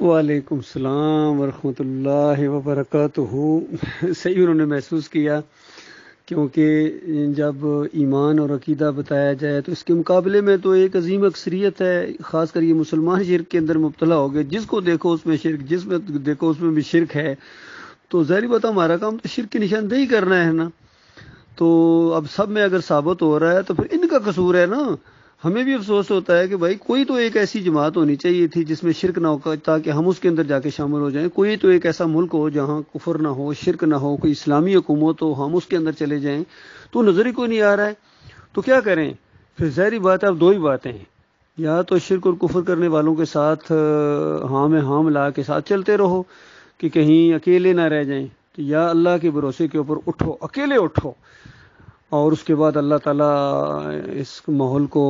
وعلیکم السلام ورحمۃ اللہ وبرکاتہ۔ صحیح انہوں نے محسوس کیا، کیونکہ جب ایمان اور عقیدہ بتایا جائے تو اس کے مقابلے میں تو ایک عظیم اکثریت ہے، خاص کر یہ مسلمان شرک کے اندر مبتلا ہو گئے۔ جس کو دیکھو اس میں شرک، جس میں دیکھو اس میں بھی شرک ہے۔ تو ظاہری بات ہے ہمارا کام تو شرک کی نشاندہی کرنا ہے نا۔ تو اب سب میں اگر ثابت ہو رہا ہے تو پھر ان کا قصور ہے نا۔ ہمیں بھی افسوس ہوتا ہے کہ بھائی کوئی تو ایک ایسی جماعت ہونی چاہیے تھی جس میں شرک نہ ہو، تاکہ ہم اس کے اندر جا کے شامل ہو جائیں۔ کوئی تو ایک ایسا ملک ہو جہاں کفر نہ ہو، شرک نہ ہو، کوئی اسلامی حکومت ہو، ہم اس کے اندر چلے جائیں۔ تو نظر ہی کوئی نہیں آ رہا ہے، تو کیا کریں؟ پھر ظاہری بات ہے اب دو ہی باتیں ہیں، یا تو شرک اور کفر کرنے والوں کے ساتھ ہاں میں ہاں ملا کے ساتھ چلتے رہو کہ کہیں اکیلے نہ رہ جائیں، تو یا اللہ کے بھروسے کے اوپر اٹھو، اکیلے اٹھو، اور اس کے بعد اللہ تعالیٰ اس ماحول کو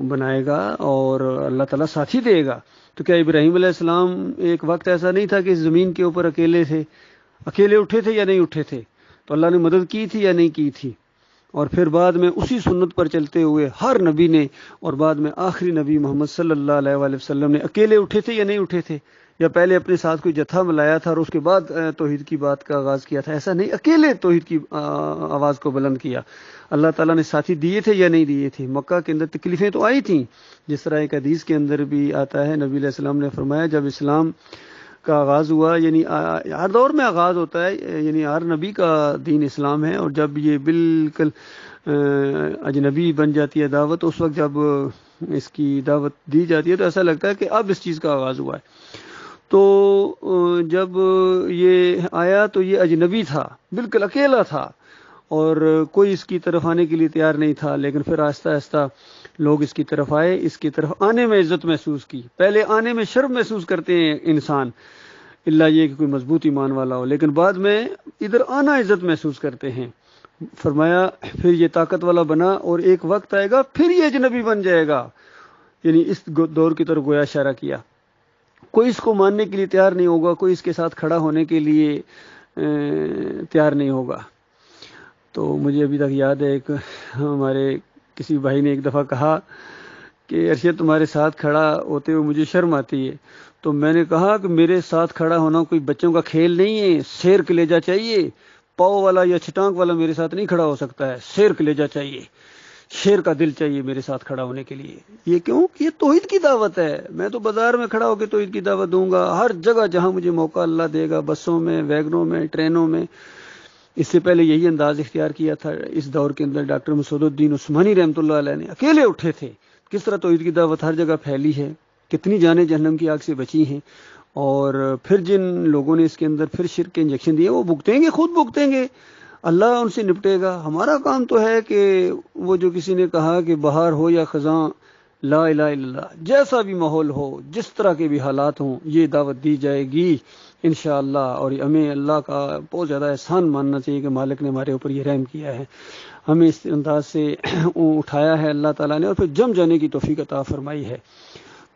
بنائے گا اور اللہ تعالیٰ ساتھی دے گا۔ تو کیا ابراہیم علیہ السلام ایک وقت ایسا نہیں تھا کہ اس زمین کے اوپر اکیلے تھے؟ اکیلے اٹھے تھے یا نہیں اٹھے تھے؟ تو اللہ نے مدد کی تھی یا نہیں کی تھی؟ اور پھر بعد میں اسی سنت پر چلتے ہوئے ہر نبی نے، اور بعد میں آخری نبی محمد صلی اللہ علیہ وآلہ وسلم نے اکیلے اٹھے تھے یا نہیں اٹھے تھے؟ یا پہلے اپنے ساتھ کوئی جتھا ملایا تھا اور اس کے بعد توحید کی بات کا آغاز کیا تھا؟ ایسا نہیں، اکیلے توحید کی آواز کو بلند کیا۔ اللہ تعالیٰ نے ساتھی دیے تھے یا نہیں دیے تھے؟ مکہ کے اندر تکلیفیں تو آئی تھیں، جس طرح ایک حدیث کے اندر بھی آتا ہے، نبی علیہ السلام نے فرمایا جب اسلام کا آغاز ہوا، یعنی ہر دور میں آغاز ہوتا ہے، یعنی ہر نبی کا دین اسلام ہے، اور جب یہ بالکل اجنبی بن جاتی ہے دعوت، اس وقت جب اس کی دعوت دی جاتی ہے تو ایسا لگتا ہے کہ اب اس چیز کا آغاز ہوا ہے۔ تو جب یہ آیا تو یہ اجنبی تھا، بالکل اکیلا تھا، اور کوئی اس کی طرف آنے کے لیے تیار نہیں تھا، لیکن پھر آہستہ آہستہ لوگ اس کی طرف آئے، اس کی طرف آنے میں عزت محسوس کی۔ پہلے آنے میں شرم محسوس کرتے ہیں انسان، اللہ یہ کہ کوئی مضبوط ایمان والا ہو، لیکن بعد میں ادھر آنا عزت محسوس کرتے ہیں۔ فرمایا پھر یہ طاقت والا بنا، اور ایک وقت آئے گا پھر یہ اجنبی بن جائے گا، یعنی اس دور کی طرف گویا اشارہ کیا۔ کوئی اس کو ماننے کے لیے تیار نہیں ہوگا، کوئی اس کے ساتھ کھڑا ہونے کے لیے تیار نہیں ہوگا۔ تو مجھے ابھی تک یاد ہے، ایک ہمارے کسی بھائی نے ایک دفعہ کہا کہ ارشد تمہارے ساتھ کھڑا ہوتے ہوئے مجھے شرم آتی ہے۔ تو میں نے کہا کہ میرے ساتھ کھڑا ہونا کوئی بچوں کا کھیل نہیں ہے، شیر کلیجہ چاہیے، پاؤ والا یا چھٹانک والا میرے ساتھ نہیں کھڑا ہو سکتا ہے، شیر کلیجہ چاہیے، شیر کا دل چاہیے میرے ساتھ کھڑا ہونے کے لیے۔ یہ کیوں؟ یہ توحید کی دعوت ہے۔ میں تو بازار میں کھڑا ہو کے توحید کی دعوت دوں گا، ہر جگہ جہاں مجھے موقع اللہ دے گا، بسوں میں، ویگنوں میں، ٹرینوں میں۔ اس سے پہلے یہی انداز اختیار کیا تھا اس دور کے اندر ڈاکٹر مسعود الدین عثمانی رحمۃ اللہ علیہ نے، اکیلے اٹھے تھے۔ کس طرح توحید کی دعوت ہر جگہ پھیلی ہے، کتنی جانیں جہنم کی آگ سے بچی ہیں، اور پھر جن لوگوں نے اس کے اندر پھر شرک کے انجیکشن دیے وہ بھگتیں گے، خود بھگتیں گے، اللہ ان سے نپٹے گا۔ ہمارا کام تو ہے کہ وہ جو کسی نے کہا کہ بہار ہو یا خزاں، لا الہ الا اللہ، جیسا بھی ماحول ہو، جس طرح کے بھی حالات ہوں، یہ دعوت دی جائے گی انشاءاللہ۔ اور ہمیں اللہ کا بہت زیادہ احسان ماننا چاہیے کہ مالک نے ہمارے اوپر یہ رحم کیا ہے، ہمیں اس انداز سے اٹھایا ہے اللہ تعالیٰ نے، اور پھر جم جانے کی توفیق عطا فرمائی ہے۔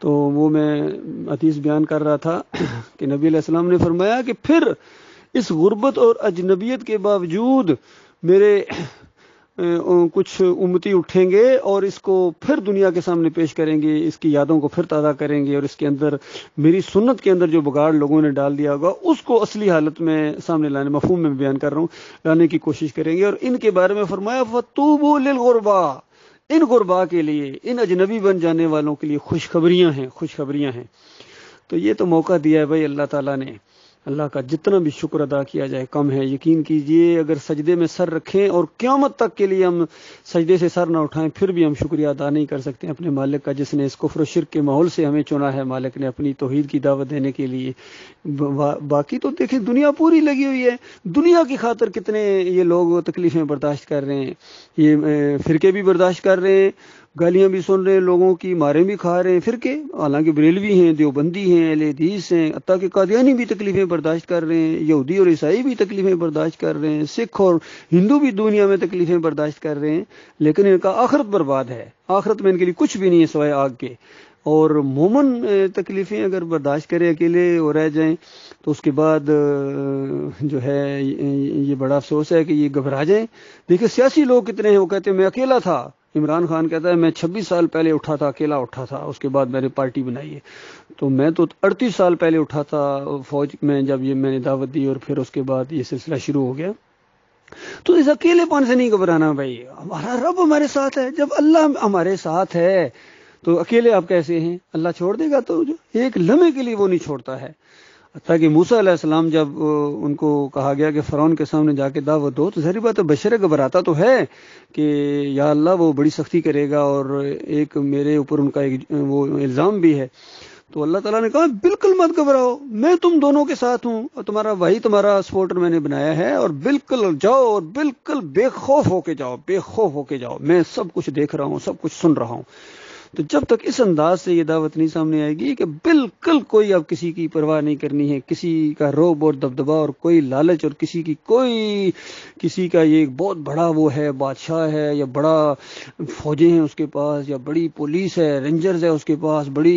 تو وہ میں حدیث بیان کر رہا تھا کہ نبی علیہ السلام نے فرمایا کہ پھر اس غربت اور اجنبیت کے باوجود میرے کچھ امتی اٹھیں گے اور اس کو پھر دنیا کے سامنے پیش کریں گے، اس کی یادوں کو پھر تازہ کریں گے، اور اس کے اندر میری سنت کے اندر جو بگاڑ لوگوں نے ڈال دیا ہوگا اس کو اصلی حالت میں سامنے لانے، مفہوم میں بیان کر رہا ہوں، لانے کی کوشش کریں گے۔ اور ان کے بارے میں فرمایا فَتُوبُوا لِلْغُرْبَا، ان غربا کے لیے، ان اجنبی بن جانے والوں کے لیے خوشخبریاں ہیں، خوشخبریاں ہیں۔ تو یہ تو موقع دیا ہے بھائی اللہ تعالیٰ نے، اللہ کا جتنا بھی شکر ادا کیا جائے کم ہے۔ یقین کیجئے اگر سجدے میں سر رکھیں اور قیامت تک کے لیے ہم سجدے سے سر نہ اٹھائیں پھر بھی ہم شکریہ ادا نہیں کر سکتے اپنے مالک کا، جس نے اس کفر و شرک کے ماحول سے ہمیں چنا ہے، مالک نے اپنی توحید کی دعوت دینے کے لیے۔ باقی تو دیکھیں دنیا پوری لگی ہوئی ہے، دنیا کی خاطر کتنے یہ لوگ تکلیفیں برداشت کر رہے ہیں، یہ فرقے بھی برداشت کر رہے ہیں، گالیاں بھی سن رہے ہیں لوگوں کی، مارے بھی کھا رہے ہیں فرقے، حالانکہ بریلوی ہیں، دیوبندی ہیں، اہل حدیث ہیں، حتیٰ کہ قادیانی بھی تکلیفیں برداشت کر رہے ہیں، یہودی اور عیسائی بھی تکلیفیں برداشت کر رہے ہیں، سکھ اور ہندو بھی دنیا میں تکلیفیں برداشت کر رہے ہیں، لیکن ان کا آخرت برباد ہے، آخرت میں ان کے لیے کچھ بھی نہیں ہے سوائے آگ کے۔ اور مومن تکلیفیں اگر برداشت کرے اکیلے ہو رہ جائیں تو اس کے بعد جو ہے یہ بڑا افسوس ہے کہ یہ گھبرا جائیں۔ دیکھیں سیاسی لوگ کتنے ہیں، وہ کہتے ہیں میں اکیلا تھا، عمران خان کہتا ہے میں 26 سال پہلے اٹھا تھا، اکیلا اٹھا تھا، اس کے بعد میں نے پارٹی بنائی ہے۔ تو میں تو 38 سال پہلے اٹھا تھا فوج میں، جب یہ میں نے دعوت دی اور پھر اس کے بعد یہ سلسلہ شروع ہو گیا. تو اس اکیلے پن سے نہیں گھبرانا بھائی، ہمارا رب ہمارے ساتھ ہے. جب اللہ ہمارے ساتھ ہے تو اکیلے آپ کیسے ہیں؟ اللہ چھوڑ دے گا تو ایک لمحے کے لیے وہ نہیں چھوڑتا ہے. حتیٰ کہ موسیٰ علیہ السلام جب ان کو کہا گیا کہ فرعون کے سامنے جا کے دعوت دو، تو ظاہر بات ہے بشر گھبراتا تو ہے کہ یا اللہ وہ بڑی سختی کرے گا، اور ایک میرے اوپر ان کا ایک وہ الزام بھی ہے. تو اللہ تعالیٰ نے کہا بالکل مت گھبراؤ، میں تم دونوں کے ساتھ ہوں، اور تمہارا بھائی تمہارا سپورٹر میں نے بنایا ہے، اور بالکل جاؤ اور بالکل بے خوف ہو کے جاؤ، بے خوف ہو کے جاؤ، میں سب کچھ دیکھ رہا ہوں، سب کچھ سن رہا ہوں. تو جب تک اس انداز سے یہ دعوت نہیں سامنے آئے گی کہ بالکل کوئی اب کسی کی پرواہ نہیں کرنی ہے، کسی کا روب اور دبدبا اور کوئی لالچ، اور کسی کا یہ بہت بڑا وہ ہے بادشاہ ہے، یا بڑا فوجیں ہیں اس کے پاس، یا بڑی پولیس ہے، رینجرز ہے اس کے پاس، بڑی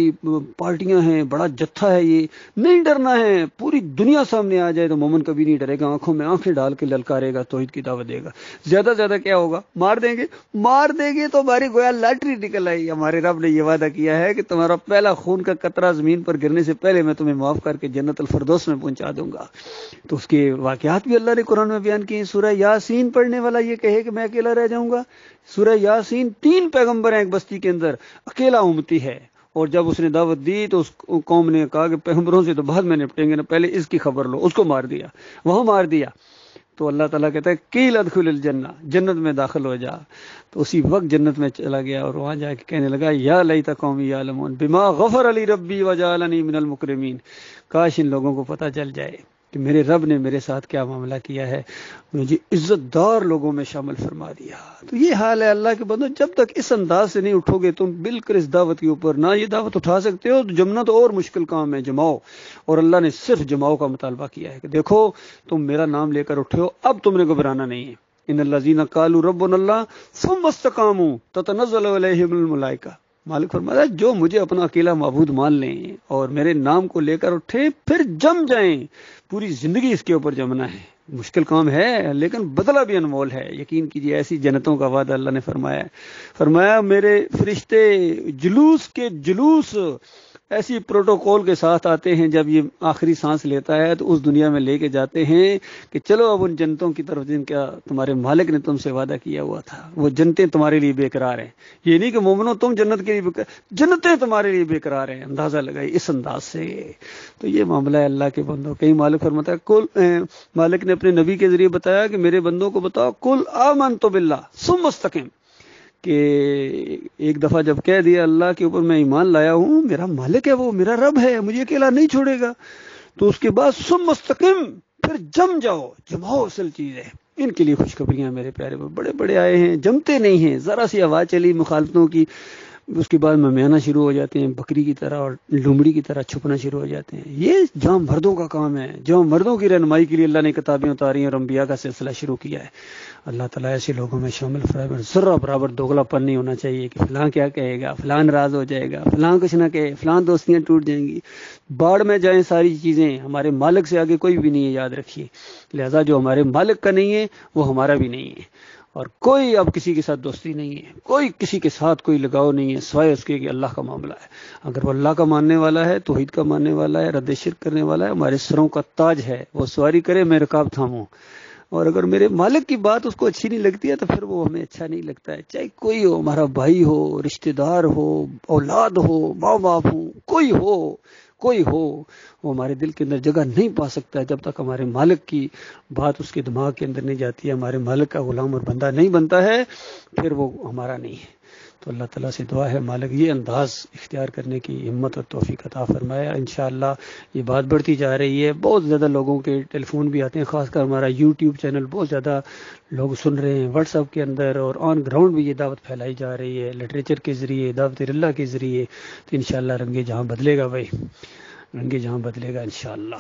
پارٹیاں ہیں، بڑا جتھا ہے، یہ نہیں ڈرنا ہے. پوری دنیا سامنے آ جائے تو مومن کبھی نہیں ڈرے گا، آنکھوں میں آنکھیں ڈال کے للکارے گا، توحید کی دعوت دے گا. زیادہ سے زیادہ کیا ہوگا؟ مار دیں گے تو ہماری گویا لاٹری نکل آئی. ہمارے رب نے یہ وعدہ کیا ہے کہ تمہارا پہلا خون کا قطرہ زمین پر گرنے سے پہلے میں تمہیں معاف کر کے جنت الفردوس میں پہنچا دوں گا. تو اس کے واقعات بھی اللہ نے قرآن میں بیان کیے ہیں. سورہ یاسین پڑھنے والا یہ کہے کہ میں اکیلا رہ جاؤں گا؟ سورہ یاسین 3 پیغمبر ہیں ایک بستی کے اندر، اکیلا امتی ہے. اور جب اس نے دعوت دی تو اس قوم نے کہا کہ پیغمبروں سے تو بعد میں نپٹیں گے نا، پہلے اس کی خبر لو. اس کو مار دیا، وہاں مار دیا. تو اللہ تعالیٰ کہتا ہے قیل ادخل الجنہ، جنت میں داخل ہو جا. تو اسی وقت جنت میں چلا گیا اور وہاں جا کے کہنے لگا یا لیت قومی یعلمون بما غفر علی ربی وجعلنی من المکرمین. کاش ان لوگوں کو پتہ چل جائے کہ میرے رب نے میرے ساتھ کیا معاملہ کیا ہے، مجھے عزت دار لوگوں میں شامل فرما دیا. تو یہ حال ہے اللہ کے بندو، جب تک اس انداز سے نہیں اٹھو گے تم بالکل اس دعوت کے اوپر، نہ یہ دعوت اٹھا سکتے ہو. تو جمنا تو اور مشکل کام ہے، جماؤ. اور اللہ نے صرف جماؤ کا مطالبہ کیا ہے کہ دیکھو تم میرا نام لے کر اٹھے ہو، اب تم نے گھبرانا نہیں ہے. ان الذین قالوا ربنا اللہ ثم استقاموا تتنزل علیہم الملائکہ. مالک فرماتا ہے جو مجھے اپنا اکیلا معبود مان لیں اور میرے نام کو لے کر اٹھیں، پھر جم جائیں. پوری زندگی اس کے اوپر جمنا ہے. مشکل کام ہے لیکن بدلہ بھی انمول ہے. یقین کیجیے ایسی جنتوں کا وعدہ اللہ نے فرمایا میرے فرشتے جلوس کے جلوس ایسی پروٹوکول کے ساتھ آتے ہیں، جب یہ آخری سانس لیتا ہے تو اس دنیا میں لے کے جاتے ہیں کہ چلو اب ان جنتوں کی طرف جن کا تمہارے مالک نے تم سے وعدہ کیا ہوا تھا، وہ جنتیں تمہارے لیے بے قرار ہیں. یہ نہیں کہ مومنو تم جنت کے لیے جنتیں تمہارے لیے بے قرار ہیں. اندازہ لگائی اس انداز سے. تو یہ معاملہ ہے اللہ کے بندوں. کئی مالک فرماتا ہے مالک نے اپنے نبی کے ذریعے بتایا کہ میرے بندوں کو بتاؤ کل آمنت باللہ ثم استقم، کہ ایک دفعہ جب کہہ دیا اللہ کے اوپر میں ایمان لایا ہوں، میرا مالک ہے، وہ میرا رب ہے، مجھے اکیلا نہیں چھوڑے گا، تو اس کے بعد ثم مستقم، پھر جم جاؤ. جماؤ اصل چیز ہے. ان کے لیے خوشخبریاں میرے پیارے بڑے بڑے آئے ہیں، جمتے نہیں ہیں. ذرا سی آواز چلی مخالفتوں کی، اس کے بعد ممیانا شروع ہو جاتے ہیں، بکری کی طرح اور لومڑی کی طرح چھپنا شروع ہو جاتے ہیں. یہ جام مردوں کا کام ہے. جو مردوں کی رہنمائی کے لیے اللہ نے کتابیں اتاری اور انبیاء کا سلسلہ شروع کیا ہے. اللہ تعالیٰ ایسے لوگوں میں شامل فرمائے. ذرہ برابر دوگلا پن نہیں ہونا چاہیے کہ فلاں کیا کہے گا، فلاں ناراض ہو جائے گا، فلاں کچھ نہ کہے، فلاں دوستیاں ٹوٹ جائیں گی. باڑ میں جائیں ساری چیزیں، ہمارے مالک سے آگے کوئی بھی نہیں ہے، یاد رکھیے. لہذا جو ہمارے مالک کا نہیں ہے وہ ہمارا بھی نہیں ہے. اور کوئی اب کسی کے ساتھ دوستی نہیں ہے، کوئی کسی کے ساتھ کوئی لگاؤ نہیں ہے سوائے اس کے کہ اللہ کا معاملہ ہے. اگر وہ اللہ کا ماننے والا ہے، توحید کا ماننے والا ہے، رد شرک کرنے والا ہے، ہمارے سروں کا تاج ہے، وہ سواری کرے میں رکاب تھاموں. اور اگر میرے مالک کی بات اس کو اچھی نہیں لگتی ہے تو پھر وہ ہمیں اچھا نہیں لگتا ہے. چاہے کوئی ہو، ہمارا بھائی ہو، رشتہ دار ہو، اولاد ہو، ماں باپ ہو، کوئی ہو، وہ ہمارے دل کے اندر جگہ نہیں پا سکتا ہے جب تک ہمارے مالک کی بات اس کے دماغ کے اندر نہیں جاتی ہے، ہمارے مالک کا غلام اور بندہ نہیں بنتا ہے، پھر وہ ہمارا نہیں ہے. تو اللہ تعالیٰ سے دعا ہے مالک یہ انداز اختیار کرنے کی ہمت اور توفیق عطا فرمایا. انشاءاللہ یہ بات بڑھتی جا رہی ہے. بہت زیادہ لوگوں کے ٹیلی فون بھی آتے ہیں، خاص کر ہمارا یوٹیوب چینل بہت زیادہ لوگ سن رہے ہیں، واٹس ایپ کے اندر، اور آن گراؤنڈ بھی یہ دعوت پھیلائی جا رہی ہے لٹریچر کے ذریعے، دعوت اللہ کے ذریعے. تو انشاءاللہ رنگ جہاں بدلے گا بھائی، رنگ جہاں بدلے گا انشاءاللہ.